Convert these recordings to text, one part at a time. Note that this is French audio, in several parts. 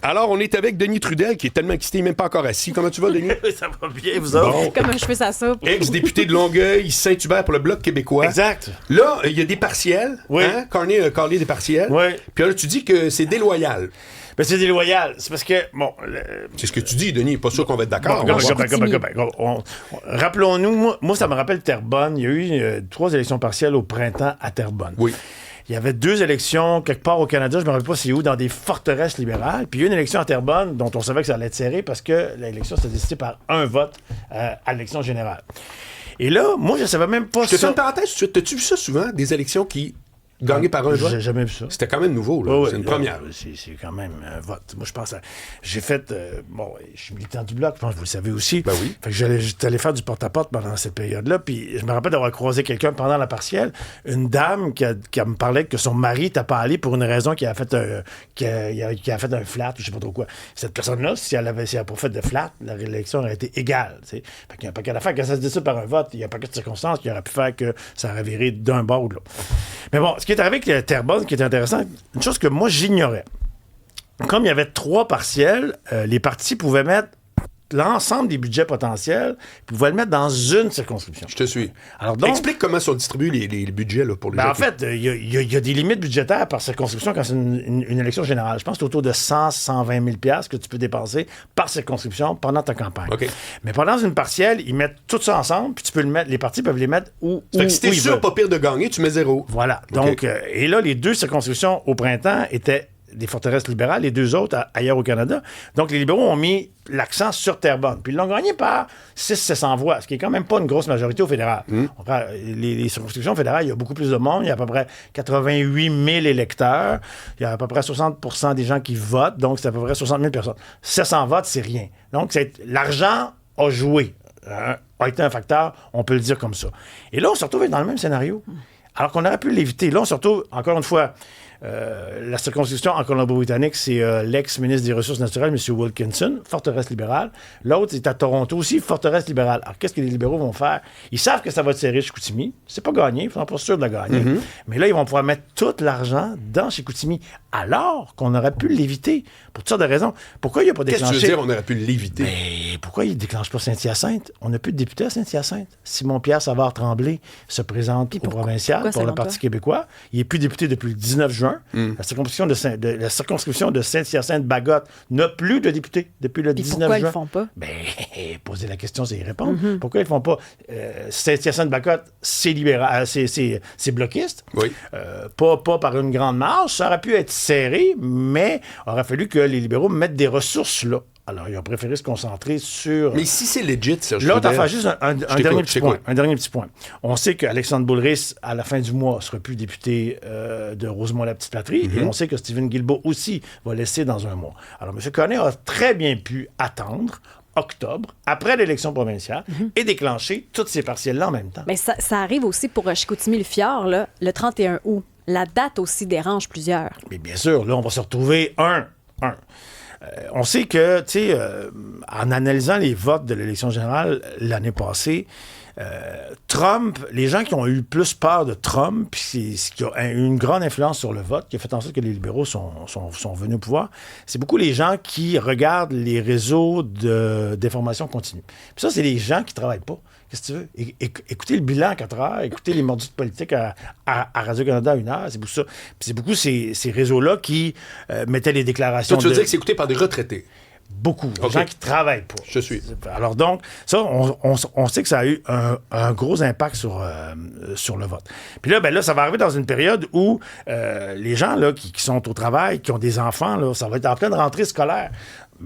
Alors, on est avec Denis Trudel, qui est tellement excité, il n'est même pas encore assis. Comment tu vas, Denis? Ça va bien, vous autres? Bon. Comme un cheveu sa soupe. Ex-député de Longueuil, Saint-Hubert pour le Bloc québécois. Exact. Là, il y a des partiels. Oui. Hein? Carney a calé des partiels. Oui. Puis là, tu dis que c'est déloyal. Ben, c'est déloyal. C'est parce que, bon... C'est ce que tu dis, Denis. Pas sûr qu'on va être d'accord. Bon, On va voir. rappelons-nous, moi, ça me rappelle Terrebonne. Il y a eu 3 élections partielles au printemps à Terrebonne. Oui. Il y avait 2 élections quelque part au Canada, je ne me rappelle pas c'est où, dans des forteresses libérales. Puis il y a eu une élection à Terrebonne dont on savait que ça allait être serré parce que l'élection s'était décidée par un vote à l'élection générale. Et là, moi, je ne savais même pas Je te fais ça. une parenthèse tout de suite. T'as-tu vu ça souvent, des élections qui gagnées par un vote? J'ai jamais vu ça. C'était quand même nouveau, là. Ouais, C'est une première. C'est quand même un vote. Moi, je pense à... J'ai fait... bon, je suis militant du Bloc, je pense que vous le savez aussi. Ben oui. Fait que j'étais allé faire du porte-à-porte pendant cette période-là, puis je me rappelle d'avoir croisé quelqu'un pendant la partielle, une dame qui me parlait que son mari n'était pas allé pour une raison qui a fait un flat, ou je sais pas trop quoi. Cette personne-là, si elle avait pas fait de flat, la réélection aurait été égale, tu sais. Fait qu'il y a un paquet d'affaires. Quand ça se décide par un vote, il y a un paquet de circonstances qui aurait pu faire que ça aurait viré d'un bord ou de l'autre. Mais bon, ce qui est arrivé avec Terrebonne, qui est intéressant, une chose que moi, j'ignorais. Comme il y avait 3 partiels, les partis pouvaient mettre l'ensemble des budgets potentiels, ils pouvaient le mettre dans une circonscription. Je te suis. Alors donc, explique comment sont distribués les budgets là, pour les gens. en fait, il y a des limites budgétaires par circonscription quand c'est une élection générale. Je pense que c'est autour de 120 000 $ que tu peux dépenser par circonscription pendant ta campagne. OK. Mais pendant une partielle, ils mettent tout ça ensemble, puis tu peux le mettre, les partis peuvent les mettre où Fait que si t'es ils sûr veulent. pas pire de gagner, tu mets 0. Voilà. Donc, et là, les 2 circonscriptions au printemps étaient des forteresses libérales, les 2 autres ailleurs au Canada. Donc, les libéraux ont mis l'accent sur Terrebonne. Puis ils l'ont gagné par 600-700 voix, ce qui est quand même pas une grosse majorité au fédéral. Les circonscriptions fédérales, il y a beaucoup plus de monde. Il y a à peu près 88 000 électeurs. Il y a à peu près 60 % des gens qui votent. Donc, c'est à peu près 60 000 personnes. 700 votes, c'est rien. Donc, l'argent a joué. A été un facteur, on peut le dire comme ça. Et là, on se retrouve dans le même scénario. Alors qu'on aurait pu l'éviter. Là, on se retrouve, encore une fois, la circonscription en Colombie-Britannique, c'est l'ex-ministre des Ressources naturelles, M. Wilkinson, forteresse libérale. L'autre est à Toronto aussi, forteresse libérale. Alors, qu'est-ce que les libéraux vont faire? Ils savent que ça va être serré chez Chicoutimi. C'est pas gagné, ils sont pas sûrs de la gagner. Mais là, ils vont pouvoir mettre tout l'argent dans Chicoutimi, alors qu'on aurait pu l'éviter, pour toutes sortes de raisons. Pourquoi il n'a pas déclenché... Qu'est-ce que tu veux dire, on aurait pu l'éviter? Mais pourquoi il ne déclenche pas Saint-Hyacinthe? On n'a plus de député à Saint-Hyacinthe. Simon-Pierre Savard-Tremblay se présente au provincial pour le Parti québécois. Il n'est plus député depuis le 19 juin. La circonscription de Saint-Hyacinthe-Bagotte n'a plus de député depuis le 19 juin. Pourquoi ils ne le font pas? Ben, poser la question, c'est y répondre. Pourquoi ils ne le font pas? Saint-Hyacinthe-Bagotte, c'est libéral, c'est bloquiste. Oui. Pas par une grande marge. Ça aurait pu être serré, mais il aurait fallu que les libéraux mettent des ressources là. Alors, ils ont préféré se concentrer sur... Mais si c'est legit, Serge L'autre Trudel... affaire, juste un dernier petit point. Un dernier petit point. On sait qu'Alexandre Boulris, à la fin du mois, sera plus député de Rosemont-la-Petite-Patrie. Et on sait que Stephen Guilbeault aussi va laisser dans un mois. Alors, M. Cornet a très bien pu attendre octobre, après l'élection provinciale, et déclencher toutes ces partielles-là en même temps. Mais ça arrive aussi pour Chicoutimi-le-Fjord, là, le 31 août. La date aussi dérange plusieurs. Mais bien sûr, là, on va se retrouver on sait que, tu sais, en analysant les votes de l'élection générale l'année passée, Trump, les gens qui ont eu plus peur de Trump, puis ce qui a eu une grande influence sur le vote, qui a fait en sorte que les libéraux sont venus au pouvoir, c'est beaucoup les gens qui regardent les réseaux d'information continue. Puis ça, c'est les gens qui travaillent pas. Qu'est-ce que tu veux? Écoutez le bilan à 4 heures, écoutez les mordus de politique à Radio-Canada à 1 heure, c'est beaucoup ça. Puis c'est beaucoup ces réseaux-là qui mettaient les déclarations. Toi, tu veux dire que c'est écouté par des retraités? Beaucoup. Des gens qui travaillent pas. Je suis. Alors donc, ça, on sait que ça a eu un gros impact sur le vote. Puis là, ça va arriver dans une période où les gens là, qui sont au travail, qui ont des enfants, là, ça va être en pleine rentrée scolaire.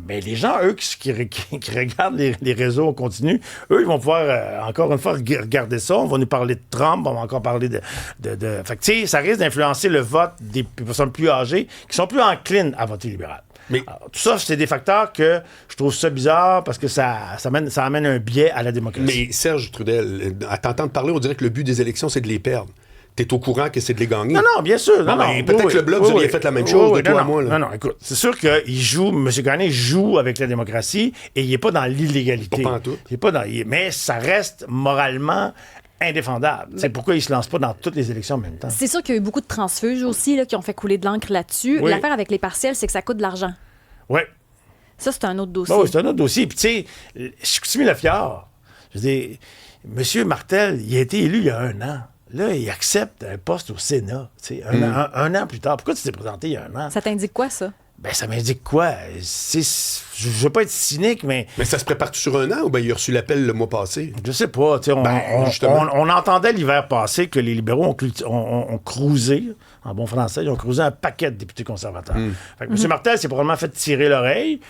Mais les gens, eux, qui regardent les réseaux en continu, eux, ils vont pouvoir, encore une fois, regarder ça. On va nous parler de Trump, on va encore parler de... Fait que, tu sais, ça risque d'influencer le vote des personnes plus âgées qui sont plus enclines à voter libéral. Mais alors, tout ça, c'est des facteurs que je trouve ça bizarre parce que ça amène un biais à la démocratie. Mais Serge Trudel, à t'entendre parler, on dirait que le but des élections, c'est de les perdre. T'es au courant que c'est de les gagner? Non, bien sûr. Non, peut-être que le Bloc, vous auriez fait la même chose de toi à moi. Là. Non, écoute, c'est sûr que M. Gagné joue avec la démocratie et il n'est pas dans l'illégalité. Pas en tout. Mais ça reste moralement indéfendable. C'est pourquoi il ne se lance pas dans toutes les élections en même temps. C'est sûr qu'il y a eu beaucoup de transfuges aussi là, qui ont fait couler de l'encre là-dessus. Oui. L'affaire avec les partiels, c'est que ça coûte de l'argent. Oui. Ça, c'est un autre dossier. Oui, c'est un autre dossier. Puis, tu sais, Chicoutimi-Le-Fjord, je veux dire, M. Martel, il a été élu il y a 1 an. Là, il accepte un poste au Sénat, tu sais, un an plus tard. Pourquoi tu t'es présenté il y a 1 an? Ça t'indique quoi, ça? Ben, ça m'indique quoi? Je veux pas être cynique, mais... Mais ça se prépare-tu sur 1 an ou bien il a reçu l'appel le mois passé? Je sais pas. Tu sais, on entendait l'hiver passé que les libéraux ont cruisé, en bon français, ils ont cruisé un paquet de députés conservateurs. Fait que M. Martel s'est probablement fait tirer l'oreille.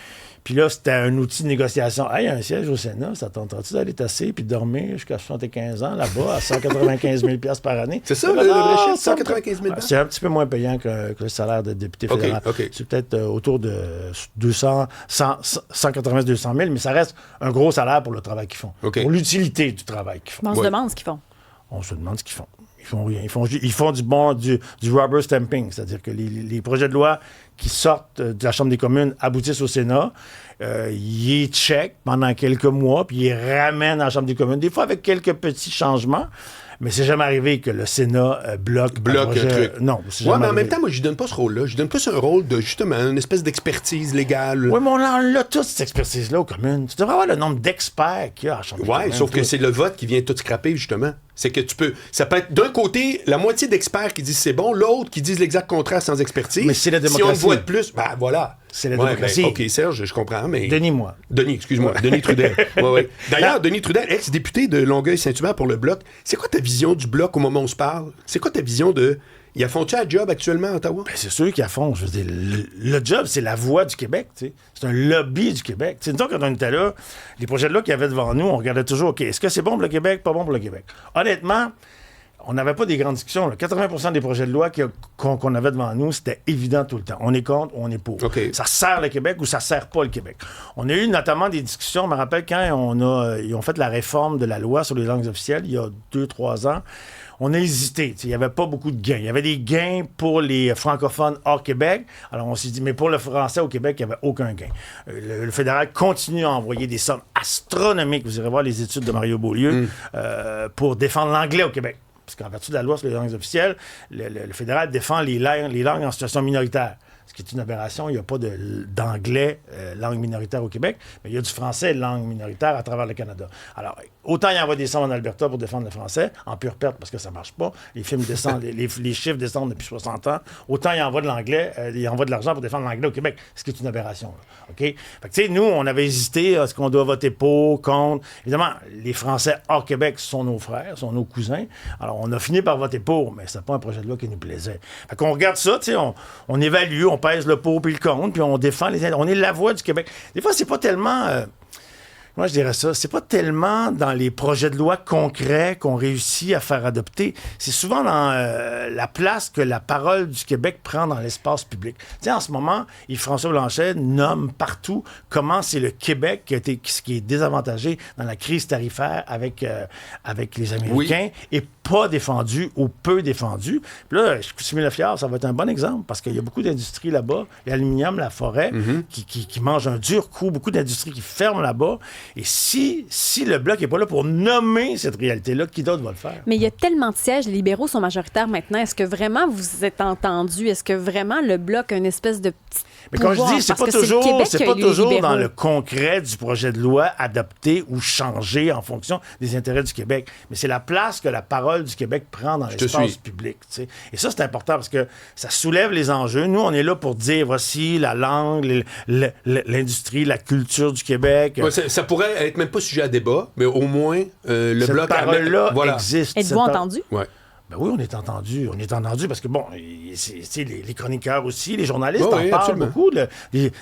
Puis là, c'était un outil de négociation. Hey, un siège au Sénat, ça tenterait-tu d'aller tasser puis de dormir jusqu'à 75 ans là-bas à 195 000 $ par année? C'est ça, le vrai chiffre, 195 000 $? C'est un petit peu moins payant que le salaire de député fédéral. OK. C'est peut-être autour de 180-200 000, mais ça reste un gros salaire pour le travail qu'ils font. OK. Pour l'utilité du travail qu'ils font. On se demande ce qu'ils font. On se demande ce qu'ils font. Ils font rien. Ils font du rubber stamping, c'est-à-dire que les projets de loi qui sortent de la Chambre des communes aboutissent au Sénat. Ils les checkent pendant quelques mois, puis ils les ramènent à la Chambre des communes, des fois avec quelques petits changements. Mais c'est jamais arrivé que le Sénat bloque un truc. Non, c'est Ouais, jamais mais en arrivé. même temps, moi, je lui donne pas ce rôle-là. Je lui donne plus un rôle de, justement, une espèce d'expertise légale. Oui, mais on a toute cette expertise-là aux communes. Tu devrais avoir le nombre d'experts qu'il y a à la Chambre des Ouais, communes. sauf que c'est le vote qui vient tout scraper, justement. C'est que ça peut être d'un côté la moitié d'experts qui disent c'est bon, l'autre qui disent l'exact contraire sans expertise. Mais c'est la Si on démocratie. le voit de plus, ben voilà. C'est la Ouais, démocratie. ben, OK, Serge, je comprends, mais... Denis, excuse-moi. Denis Trudel. Ouais. D'ailleurs, Denis Trudel, ex-député de Longueuil-Saint-Hubert pour le Bloc, c'est quoi ta vision du Bloc au moment où on se parle? C'est quoi ta vision de... Ils font-tu un job actuellement à Ottawa? Ben, c'est sûr qu'ils font. Je veux dire, le job, c'est la voix du Québec. Tu sais. C'est un lobby du Québec. Tu sais, nous, quand on était là, les projets de loi qu'il y avait devant nous, on regardait toujours, OK, est-ce que c'est bon pour le Québec, pas bon pour le Québec? Honnêtement, on n'avait pas des grandes discussions. Là. 80% des projets de loi qu'on avait devant nous, c'était évident tout le temps. On est contre ou on est pour. OK. Ça sert le Québec ou ça sert pas le Québec. On a eu notamment des discussions, je me rappelle quand ils ont fait la réforme de la loi sur les langues officielles, il y a 2-3 ans. On a hésité. Il n'y avait pas beaucoup de gains. Il y avait des gains pour les francophones hors Québec. Alors, on s'est dit, mais pour le français au Québec, il n'y avait aucun gain. Le fédéral continue à envoyer des sommes astronomiques. Vous irez voir les études de Mario Beaulieu pour défendre l'anglais au Québec. Parce qu'en vertu de la loi sur les langues officielles, le fédéral défend les langues en situation minoritaire. Ce qui est une aberration. Il n'y a pas d'anglais, langue minoritaire au Québec, mais il y a du français, langue minoritaire, à travers le Canada. Alors, autant il envoie des sommes en Alberta pour défendre le français, en pure perte parce que ça ne marche pas. Les films descendent, les chiffres descendent depuis 60 ans. Autant il envoie de l'anglais, il envoie de l'argent pour défendre l'anglais au Québec, ce qui est une aberration. Là. OK? Fait que, tu sais, nous, on avait hésité, est-ce qu'on doit voter pour, contre? Évidemment, les Français hors Québec sont nos frères, sont nos cousins. Alors, on a fini par voter pour, mais c'est pas un projet de loi qui nous plaisait. Fait qu'on regarde ça, tu sais, on évalue, on pèse le pour puis le contre, puis on défend on est la voix du Québec. Des fois, c'est pas tellement... moi, je dirais ça. C'est pas tellement dans les projets de loi concrets qu'on réussit à faire adopter. C'est souvent dans la place que la parole du Québec prend dans l'espace public. Tu sais, en ce moment, Yves-François Blanchet nomme partout comment c'est le Québec qui est désavantagé dans la crise tarifaire avec les Américains et pas défendu ou peu défendu. Puis là, Chicoutimi-Le-Fjord, ça va être un bon exemple parce qu'il y a beaucoup d'industries là-bas, l'aluminium, la forêt, qui mangent un dur coup, beaucoup d'industries qui ferment là-bas. Et si le Bloc n'est pas là pour nommer cette réalité-là, qui d'autre va le faire? Mais il y a tellement de sièges, les libéraux sont majoritaires maintenant. Est-ce que vraiment vous êtes entendus? Est-ce que vraiment le Bloc a une espèce de petit Mais comme pouvoir? je dis, c'est Parce pas que le Québec c'est qui a pas élu les toujours libéraux. dans le concret du projet de loi adopté ou changé en fonction des intérêts du Québec. Mais c'est la place que la parole du Québec prend dans l'espace public. Tu sais. Et ça, c'est important parce que ça soulève les enjeux. Nous, on est là pour dire, voici la langue, l'industrie, la culture du Québec. Ouais, ça pourrait être même pas sujet à débat, mais au moins, le cette Bloc... parole-là voilà. existe. Êtes-vous entendu? Ouais. Ben oui, on est entendu. On est entendu parce que, bon, les chroniqueurs aussi, les journalistes Oh, en oui, parlent absolument. beaucoup,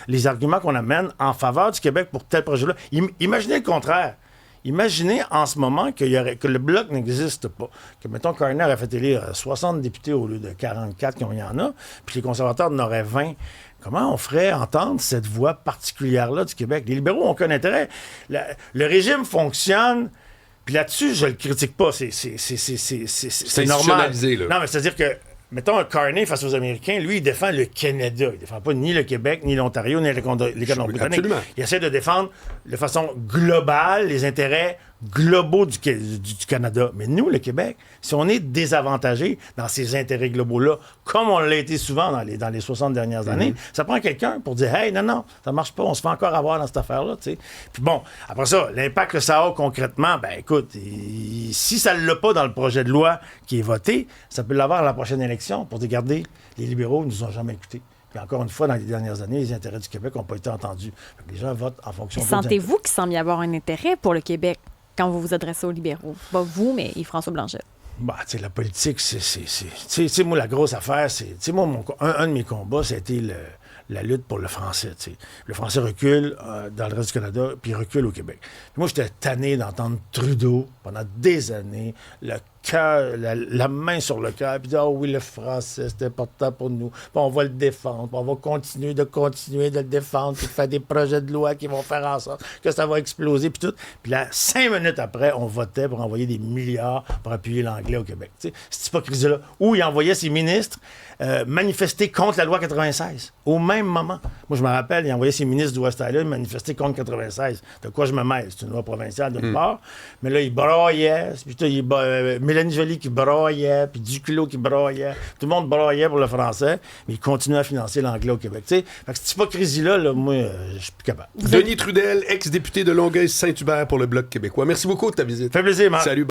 les arguments qu'on amène en faveur du Québec pour tel projet-là. Imaginez le contraire. Imaginez en ce moment que le Bloc n'existe pas. Que, mettons, Carner a fait élire 60 députés au lieu de 44 comme il y en a, puis les conservateurs en auraient 20. Comment on ferait entendre cette voix particulière-là du Québec? Les libéraux ont aucun intérêt. Le régime fonctionne... Puis là-dessus, je le critique pas. C'est normal. Là. Non, mais c'est-à-dire que, mettons, un Carney face aux Américains, lui, il défend le Canada. Il défend pas ni le Québec, ni l'Ontario, ni les Colombie-Britanniques. Absolument. Il essaie de défendre de façon globale les intérêts globaux du Canada. Mais nous, le Québec, si on est désavantagé dans ces intérêts globaux-là, comme on l'a été souvent dans les 60 dernières années, ça prend quelqu'un pour dire « Hey, non, ça marche pas, on se fait encore avoir dans cette affaire-là. » Puis bon, après ça, l'impact que ça a concrètement, ben écoute, si ça ne l'a pas dans le projet de loi qui est voté, ça peut l'avoir à la prochaine élection pour dire « Regardez, les libéraux ne nous ont jamais écoutés. » Puis encore une fois, dans les dernières années, les intérêts du Québec n'ont pas été entendus. Fait que les gens votent en fonction de... Sentez-vous qu'il semble y avoir un intérêt pour le Québec quand vous vous adressez aux libéraux? Pas vous, mais Yves-François Blanchet. Bah, tu sais, la politique, tu sais, moi, la grosse affaire, c'est... Tu sais, moi, un de mes combats, ça a été la lutte pour le français, tu sais. Le français recule dans le reste du Canada, puis il recule au Québec. Puis moi, j'étais tanné d'entendre Trudeau, pendant des années, le cœur, la main sur le cœur, puis dire « Ah oui, le français, c'est important pour nous. Puis on va le défendre. Puis on va continuer de le défendre, puis de faire des projets de loi qui vont faire en sorte que ça va exploser, puis tout. » Puis là, 5 minutes après, on votait pour envoyer des milliards pour appuyer l'anglais au Québec. Tu sais, cette hypocrisie-là. Où il envoyait ses ministres manifester contre la loi 96, au même moment. Moi, je me rappelle, il envoyait ses ministres du West Island manifester contre 96. De quoi je me mêle? C'est une loi provinciale d'une part, mais là, il braillait, puis Mélanie Joly qui braillait, puis Duclos qui braillait. Tout le monde braillait pour le français, mais il continuait à financer l'anglais au Québec. Fait que cette hypocrisie-là, là, moi, je suis plus capable. Denis Trudel, ex-député de Longueuil-Saint-Hubert pour le Bloc québécois. Merci beaucoup de ta visite. Ça fait plaisir, Marc. Salut.